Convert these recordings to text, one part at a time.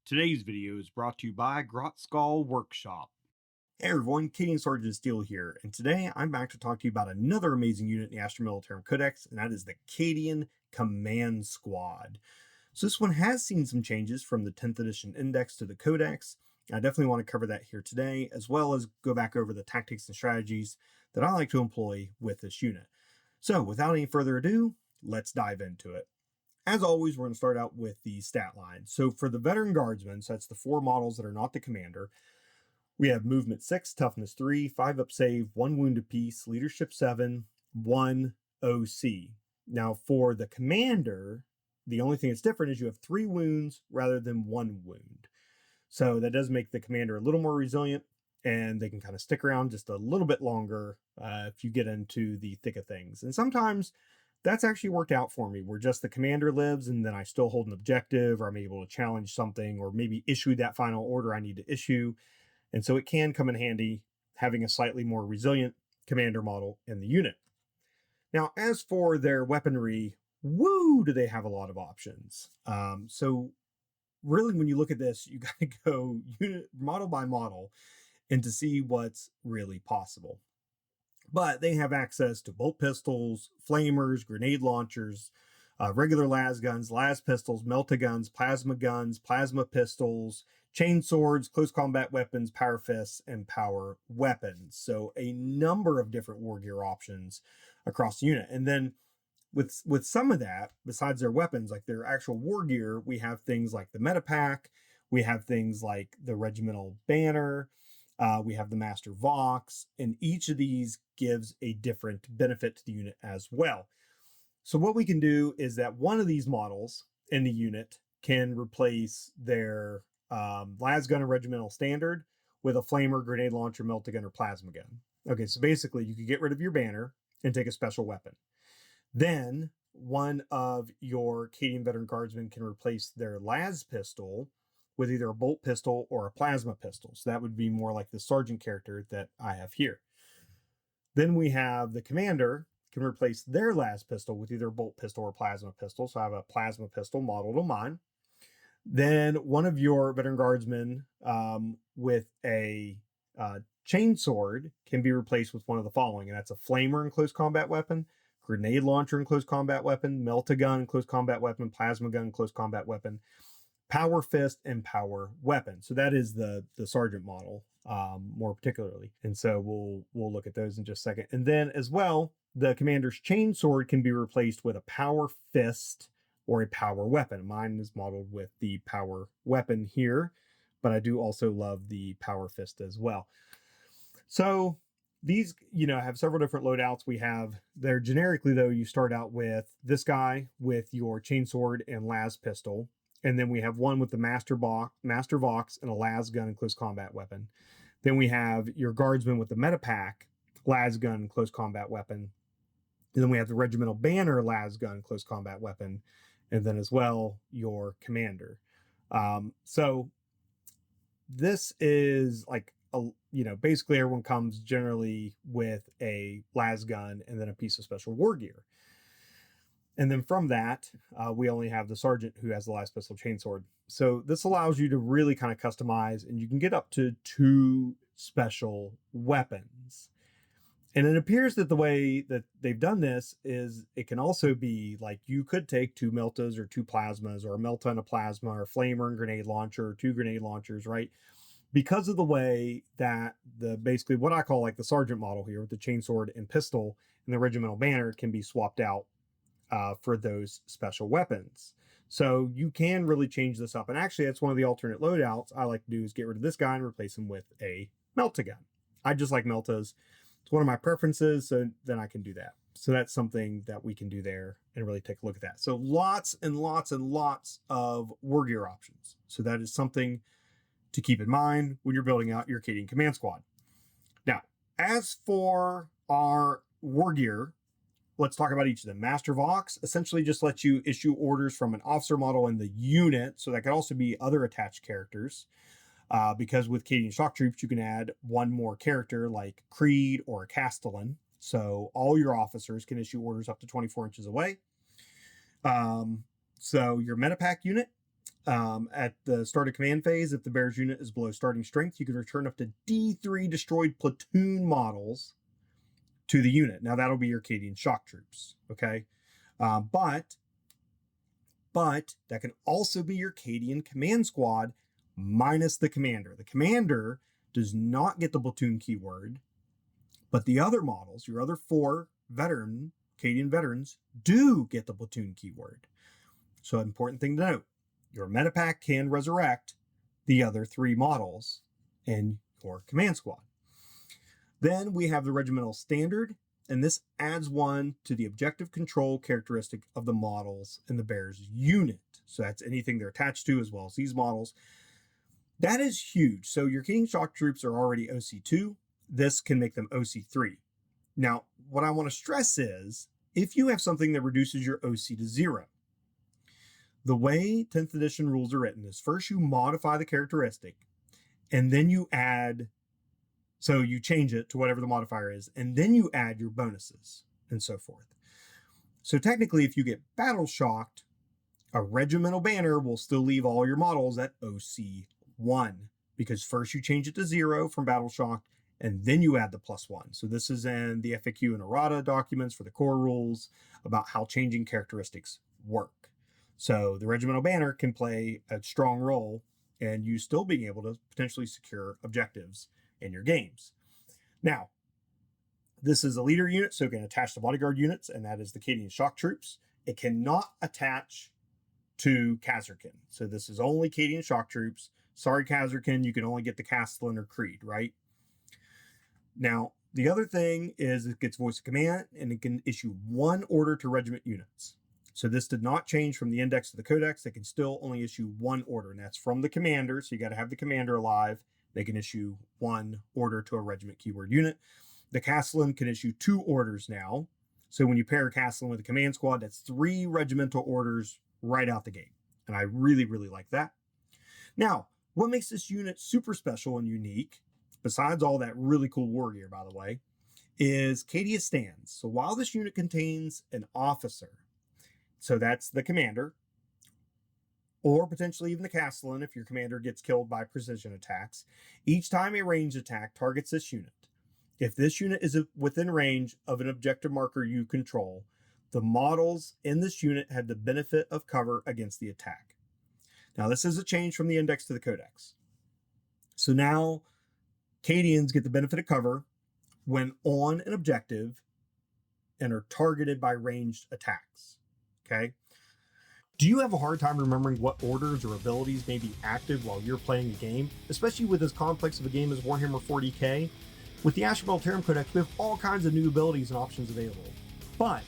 Today's video is brought to you by GrotSkull Workshop. Hey everyone, Cadian Sergeant Steele here, and today I'm back to talk to you about another amazing unit in the Astra Militarum Codex, and that is the Cadian Command Squad. So this one has seen some changes from the 10th edition index to the Codex. I definitely want to cover that here today, as well as go back over the tactics and strategies that I like to employ with this unit. So without any further ado, let's dive into it. As always, we're going to start out with the stat line. So for the Veteran Guardsmen, so that's the 4 models that are not the commander, we have movement 6, toughness 3, 5 up save, 1 wound apiece, leadership 7, 1 OC. Now for the commander, the only thing that's different is you have 3 wounds rather than 1 wound. So that does make the commander a little more resilient, and they can kind of stick around just a little bit longer if you get into the thick of things. And sometimes that's actually worked out for me, where just the commander lives and then I still hold an objective, or I'm able to challenge something, or maybe issue that final order I need to issue. And so it can come in handy having a slightly more resilient commander model in the unit. Now, as for their weaponry, woo, do they have a lot of options. So really, when you look at this, you got to go unit model by model and to see what's really possible. But they have access to bolt pistols, flamers, grenade launchers, regular las guns, las pistols, melta-guns, plasma pistols, chain swords, close combat weapons, power fists, and power weapons. So a number of different war gear options across the unit. And then with some of that, besides their weapons, like their actual war gear, we have things like the meta pack, we have things like the regimental banner, we have the Master Vox, and each of these gives a different benefit to the unit as well. So what we can do is that one of these models in the unit can replace their las gun and regimental standard with a flamer, grenade launcher, melta gun, or plasma gun. Okay, so basically you could get rid of your banner and take a special weapon. Then one of your Cadian Veteran Guardsmen can replace their las pistol with either a bolt pistol or a plasma pistol. So that would be more like the sergeant character that I have here. Then we have the commander can replace their las pistol with either a bolt pistol or plasma pistol. So I have a plasma pistol modeled on mine. Then one of your Veteran Guardsmen with a chain sword can be replaced with one of the following, and that's a flamer and close combat weapon, grenade launcher and close combat weapon, melta gun and close combat weapon, plasma gun and close combat weapon, power fist, and power weapon. So that is the sergeant model more particularly. And so we'll look at those in just a second. And then as well, the commander's chain sword can be replaced with a power fist or a power weapon. Mine is modeled with the power weapon here, but I do also love the power fist as well. So these, have several different loadouts. We have there generically, though, you start out with this guy with your chainsword and las pistol. And then we have one with the Master Vox and a las gun and close combat weapon. Then we have your guardsman with the meta pack, las gun, close combat weapon. And then we have the regimental banner, las gun, close combat weapon. And then as well, your commander. So this is like, basically everyone comes generally with a las gun and then a piece of special war gear. And then from that, we only have the sergeant who has the las pistol chainsword. So this allows you to really kind of customize, and you can get up to 2 special weapons. And it appears that the way that they've done this is it can also be like you could take 2 meltas or 2 plasmas, or a melta and a plasma, or a flamer and grenade launcher, or 2 grenade launchers, right? Because of the way that basically what I call like the sergeant model here with the chainsword and pistol and the regimental banner can be swapped out for those special weapons. So you can really change this up. And actually, that's one of the alternate loadouts I like to do is get rid of this guy and replace him with a melta gun. I just like meltas. It's one of my preferences, so then I can do that. So that's something that we can do there and really take a look at that. So lots and lots and lots of war gear options. So that is something to keep in mind when you're building out your Cadian Command Squad. Now, as for our war gear, let's talk about each of them. Master Vox essentially just lets you issue orders from an officer model in the unit. So that could also be other attached characters. Because with Cadian Shock Troops, you can add one more character like Creed or a Castellan. So all your officers can issue orders up to 24 inches away. So your Metapack unit At the start of command phase, if the bear's unit is below starting strength, you can return up to D3 destroyed platoon models to the unit. Now that'll be your Cadian shock troops, okay? But that can also be your Cadian Command Squad minus the commander. The commander does not get the platoon keyword, but the other models, your other 4 Cadian veterans, do get the platoon keyword. So, important thing to note, your metapack can resurrect the other 3 models in your command squad. Then we have the regimental standard, and this adds 1 to the objective control characteristic of the models in the bear's unit. So that's anything they're attached to, as well as these models. That is huge. So your Cadian shock troops are already OC2. This can make them OC3. Now, what I want to stress is, if you have something that reduces your OC to 0, the way 10th edition rules are written is first you modify the characteristic, and then you add, so you change it to whatever the modifier is, and then you add your bonuses, and so forth. So technically, if you get battle shocked, a regimental banner will still leave all your models at OC1, because first you change it to 0 from battle shocked, and then you add the +1. So this is in the FAQ and errata documents for the core rules about how changing characteristics work. So the regimental banner can play a strong role in you still being able to potentially secure objectives in your games. Now, this is a leader unit, so it can attach to bodyguard units, and that is the Cadian shock troops. It cannot attach to Kazarkin. So this is only Cadian shock troops. Sorry, Kazarkin, you can only get the Castellan or Creed, right? Now, the other thing is it gets voice of command, and it can issue 1 order to regiment units. So this did not change from the index to the codex. They can still only issue 1 order, and that's from the commander. So you got to have the commander alive. They can issue 1 order to a regiment keyword unit. The Castellan can issue 2 orders now. So when you pair a Castellan with a command squad, that's 3 regimental orders right out the gate. And I really, really like that. Now, what makes this unit super special and unique, besides all that really cool war gear, by the way, is Cadia stands. So while this unit contains an officer, so that's the commander, or potentially even the Castellan if your commander gets killed by precision attacks, each time a ranged attack targets this unit, if this unit is within range of an objective marker you control, the models in this unit have the benefit of cover against the attack. Now, this is a change from the index to the codex. So now Cadians get the benefit of cover when on an objective and are targeted by ranged attacks. Okay? Do you have a hard time remembering what orders or abilities may be active while you're playing a game, especially with as complex of a game as Warhammer 40k? With the Astra Militarum Codex, we have all kinds of new abilities and options available. But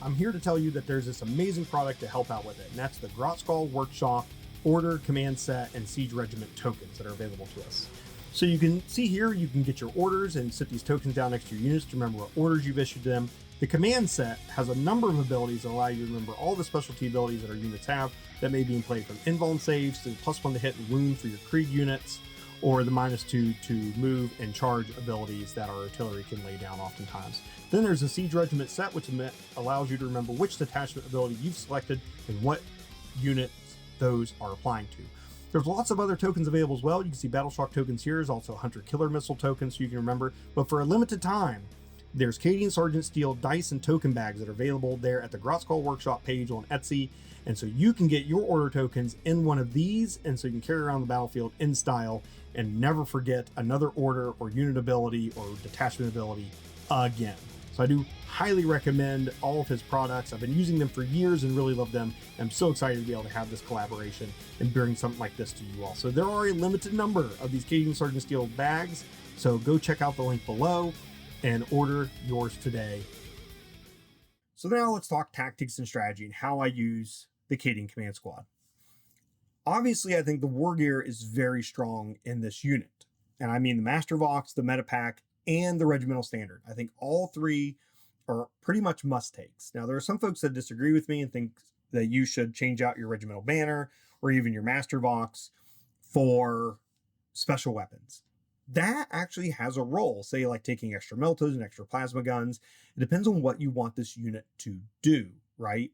I'm here to tell you that there's this amazing product to help out with it, and that's the GrotSkulls Workshop Order, Command Set, and Siege Regiment tokens that are available to us. So you can see here, you can get your orders and sit these tokens down next to your units to remember what orders you've issued them. The command set has a number of abilities that allow you to remember all the specialty abilities that our units have that may be in play, from invuln saves to +1 to hit and wound for your Krieg units, or the -2 to move and charge abilities that our artillery can lay down oftentimes. Then there's a Siege Regiment set, which allows you to remember which detachment ability you've selected and what units those are applying to. There's lots of other tokens available as well. You can see Battle Shock tokens here. There's also Hunter Killer Missile tokens so you can remember. But for a limited time, there's Cadian Sergeant Steel dice and token bags that are available there at the GrotSkulls Workshop page on Etsy. And so you can get your order tokens in one of these, and so you can carry around the battlefield in style and never forget another order or unit ability or detachment ability again. So I do highly recommend all of his products. I've been using them for years and really love them. I'm so excited to be able to have this collaboration and bring something like this to you all. So there are a limited number of these Cadian Sergeant Steel bags, so go check out the link below and order yours today. So now let's talk tactics and strategy and how I use the Cadian Command Squad. Obviously, I think the war gear is very strong in this unit. And I mean the Master Vox, the Metapack, and the Regimental Standard. I think all 3 are pretty much must-takes. Now, there are some folks that disagree with me and think that you should change out your Regimental Banner or even your Master Vox for special weapons. That actually has a role, say like taking extra meltas and extra plasma guns. It depends on what you want this unit to do, right?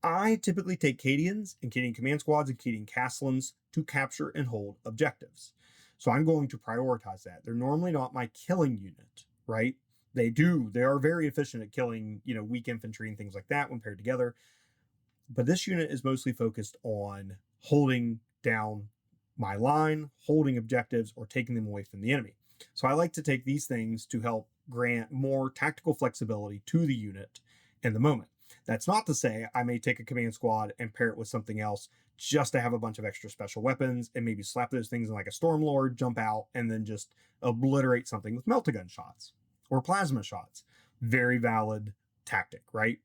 I typically take Cadians and Cadian Command Squads and Cadian Castellans to capture and hold objectives. So I'm going to prioritize that. They're normally not my killing unit, right? They are very efficient at killing, weak infantry and things like that when paired together. But this unit is mostly focused on holding down my line, holding objectives, or taking them away from the enemy. So I like to take these things to help grant more tactical flexibility to the unit in the moment. That's not to say I may take a command squad and pair it with something else just to have a bunch of extra special weapons and maybe slap those things in like a Stormlord, jump out, and then just obliterate something with melt-a-gun shots or plasma shots. Very valid tactic, right?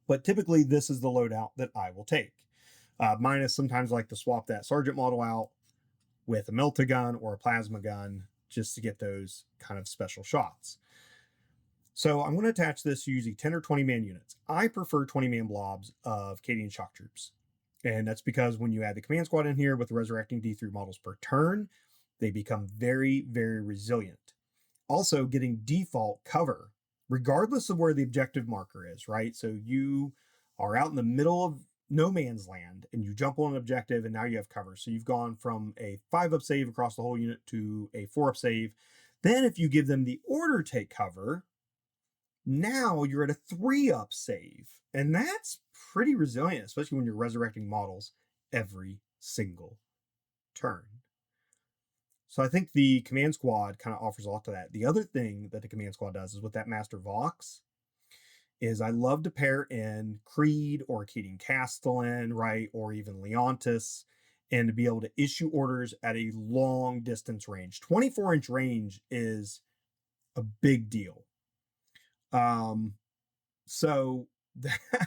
But typically, this is the loadout that I will take. Minus sometimes like to swap that Sergeant model out with a melt-a-gun or a plasma gun just to get those kind of special shots. So I'm going to attach this using 10 or 20 man units. I prefer 20 man blobs of Cadian shock troops. And that's because when you add the command squad in here with the resurrecting D3 models per turn, they become very, very resilient. Also, getting default cover, regardless of where the objective marker is, right? So you are out in the middle of no man's land and you jump on an objective and now you have cover. So you've gone from a 5-up save across the whole unit to a 4-up save. Then if you give them the order take cover, now you're at a 3-up save. And that's pretty resilient, especially when you're resurrecting models every single turn. So I think the command squad kind of offers a lot to that. The other thing that the command squad does is with that Master Vox is I love to pair in Creed or Cadian Castellan, right? Or even Leontis, and to be able to issue orders at a long distance range. 24-inch range is a big deal. So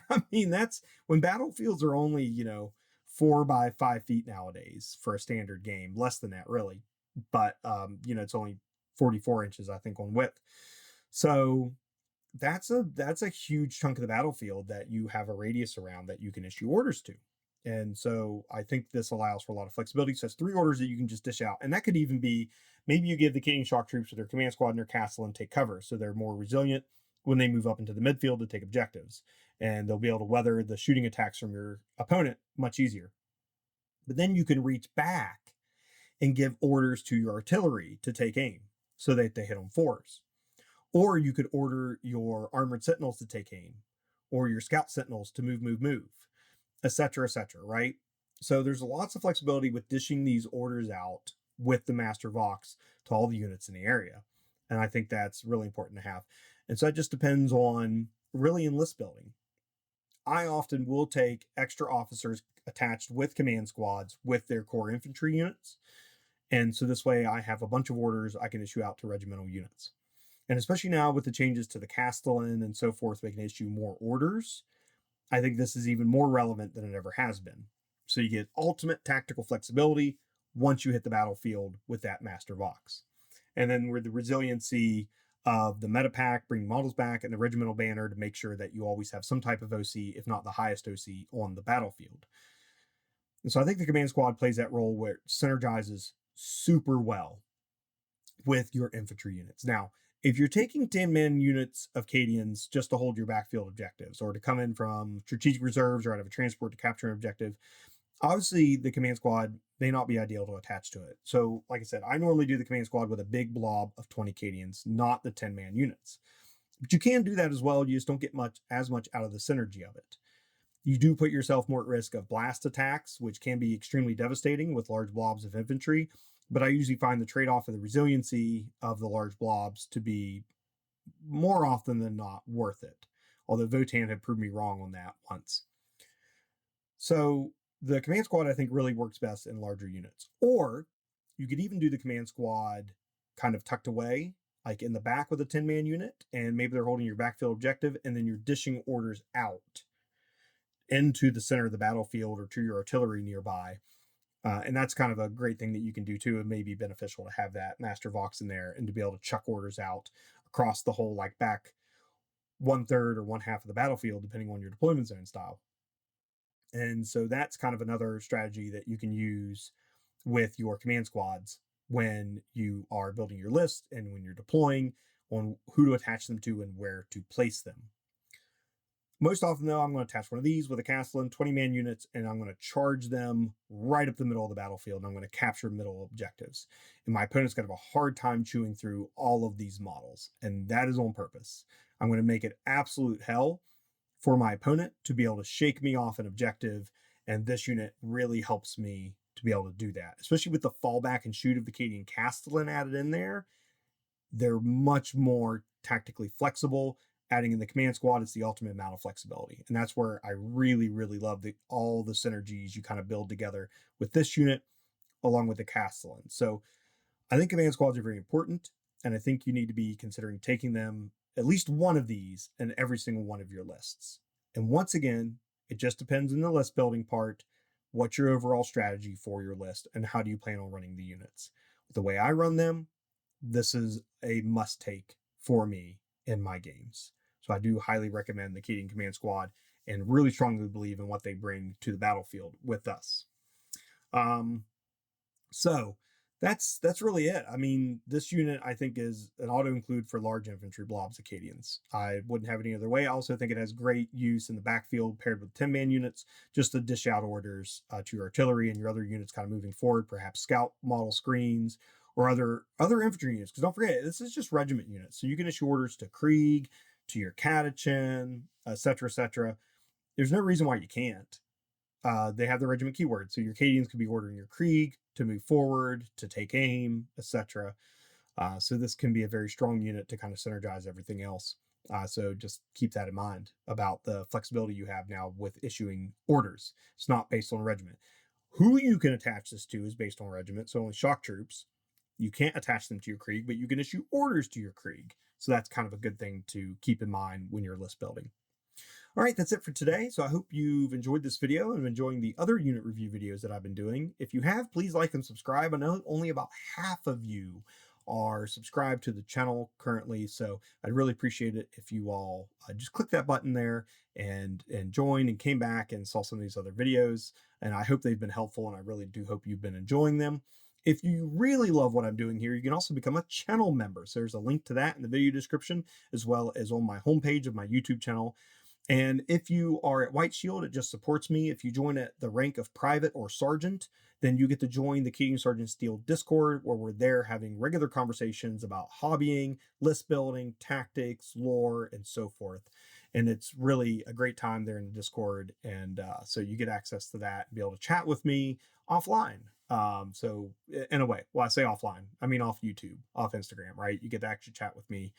I mean, that's when battlefields are only, 4 by 5 feet nowadays for a standard game, less than that really. But, it's only 44 inches, I think, on width. So that's a huge chunk of the battlefield that you have a radius around that you can issue orders to. And so I think this allows for a lot of flexibility. So it's 3 orders that you can just dish out. And that could even be, maybe you give the Cadian shock troops with their command squad and their castle and take cover. So they're more resilient when they move up into the midfield to take objectives. And they'll be able to weather the shooting attacks from your opponent much easier. But then you can reach back and give orders to your artillery to take aim so that they hit on 4s. Or you could order your armored sentinels to take aim, or your scout sentinels to move, etc., right? So there's lots of flexibility with dishing these orders out with the Master Vox to all the units in the area. And I think that's really important to have. And so it just depends on really enlist building. I often will take extra officers attached with command squads with their core infantry units. And so this way I have a bunch of orders I can issue out to regimental units. And especially now with the changes to the Castellan and so forth, we can issue more orders. I think this is even more relevant than it ever has been. So you get ultimate tactical flexibility once you hit the battlefield with that Master Vox. And then with the resiliency of the meta pack, bringing models back, and the regimental banner to make sure that you always have some type of OC, if not the highest OC, on the battlefield. And so I think the command squad plays that role where it synergizes super well with your infantry units. Now, if you're taking 10-man units of Cadians just to hold your backfield objectives or to come in from strategic reserves or out of a transport to capture an objective, obviously the command squad may not be ideal to attach to it. So, like I said, I normally do the command squad with a big blob of 20 Cadians, not the 10-man units. But you can do that as well. You just don't get as much out of the synergy of it. You do put yourself more at risk of blast attacks, which can be extremely devastating with large blobs of infantry. But I usually find the trade-off of the resiliency of the large blobs to be more often than not worth it. Although Votan had proved me wrong on that once. So the command squad, I think, really works best in larger units. Or you could even do the command squad kind of tucked away, like in the back with a 10-man unit, and maybe they're holding your backfield objective, and then you're dishing orders out into the center of the battlefield or to your artillery nearby. And that's kind of a great thing that you can do too. It may be beneficial to have that Master Vox in there and to be able to chuck orders out across the whole, like back 1/3 or 1/2 of the battlefield, depending on your deployment zone style. And so that's kind of another strategy that you can use with your command squads when you are building your list and when you're deploying on who to attach them to and where to place them. Most often, though, I'm going to attach one of these with a Castellan, 20-man units, and I'm going to charge them right up the middle of the battlefield, and I'm going to capture middle objectives. And my opponent's going to have a hard time chewing through all of these models, and that is on purpose. I'm going to make it absolute hell for my opponent to be able to shake me off an objective, and this unit really helps me to be able to do that, especially with the fallback and shoot of the Cadian Castellan added in there. They're much more tactically flexible. Adding in the command squad is the ultimate amount of flexibility. And that's where I really, really love all the synergies you kind of build together with this unit along with the Castellan. So I think command squads are very important. And I think you need to be considering taking them, at least one of these, in every single one of your lists. And once again, it just depends on the list building part, what's your overall strategy for your list, and how do you plan on running the units. The way I run them, this is a must take for me in my games. So I do highly recommend the Cadian Command Squad and really strongly believe in what they bring to the battlefield with us. So that's really it. I mean, this unit I think is an auto include for large infantry blobs Acadians. I wouldn't have it any other way. I also think it has great use in the backfield paired with 10-man units, just to dish out orders to your artillery and your other units kind of moving forward, perhaps scout model screens or other infantry units. Because don't forget, this is just regiment units. So you can issue orders to Krieg, to your Catachin, etc., etc. There's no reason why you can't. They have the regiment keyword, so your Cadians could be ordering your Krieg to move forward, to take aim, etc. So this can be a very strong unit to kind of synergize everything else. So just keep that in mind about the flexibility you have now with issuing orders. It's not based on regiment. Who you can attach this to is based on regiment, so only shock troops. You can't attach them to your Krieg, but you can issue orders to your Krieg. So that's kind of a good thing to keep in mind when you're list building. All right, that's it for today. So I hope you've enjoyed this video and enjoying the other unit review videos that I've been doing. If you have, please like and subscribe. I know only about half of you are subscribed to the channel currently, so I'd really appreciate it if you all just click that button there and join and came back and saw some of these other videos. And I hope they've been helpful, and I really do hope you've been enjoying them. If you really love what I'm doing here, you can also become a channel member. So there's a link to that in the video description, as well as on my homepage of my YouTube channel. And if you are at White Shield, it just supports me. If you join at the rank of private or sergeant, then you get to join the Cadian Sergeant Steel Discord, where we're there having regular conversations about hobbying, list building, tactics, lore, and so forth. And it's really a great time there in the Discord. And so you get access to that and be able to chat with me offline. So in a way, well, I say offline, I mean off YouTube, off Instagram, right? You get to actually chat with me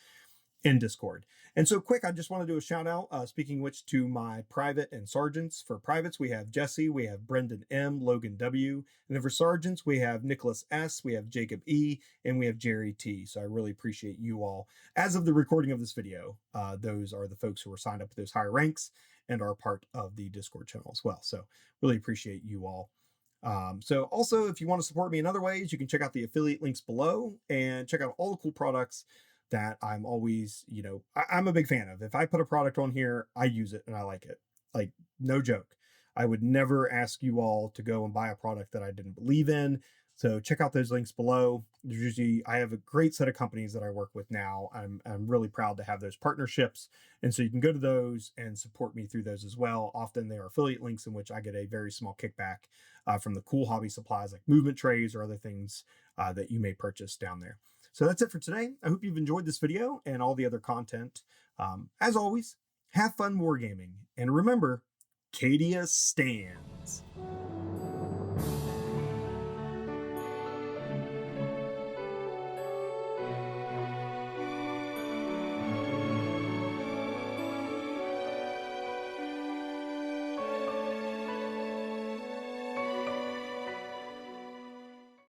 in Discord. And so quick, I just want to do a shout out, speaking which, to my private and sergeants. For privates, we have Jesse, we have Brendan M, Logan W, and then for sergeants, we have Nicholas S, we have Jacob E, and we have Jerry T. So I really appreciate you all. As of the recording of this video, those are the folks who are signed up with those higher ranks and are part of the Discord channel as well. So really appreciate you all. So also, if you want to support me in other ways, you can check out the affiliate links below and check out all the cool products that I'm always, I'm a big fan of. If I put a product on here, I use it and I like it. Like, no joke. I would never ask you all to go and buy a product that I didn't believe in. So check out those links below. There's usually, I have a great set of companies that I work with now. I'm really proud to have those partnerships. And so you can go to those and support me through those as well. Often they are affiliate links in which I get a very small kickback from the cool hobby supplies like movement trays or other things that you may purchase down there. So that's it for today. I hope you've enjoyed this video and all the other content. As always, have fun wargaming. And remember, Cadia stands.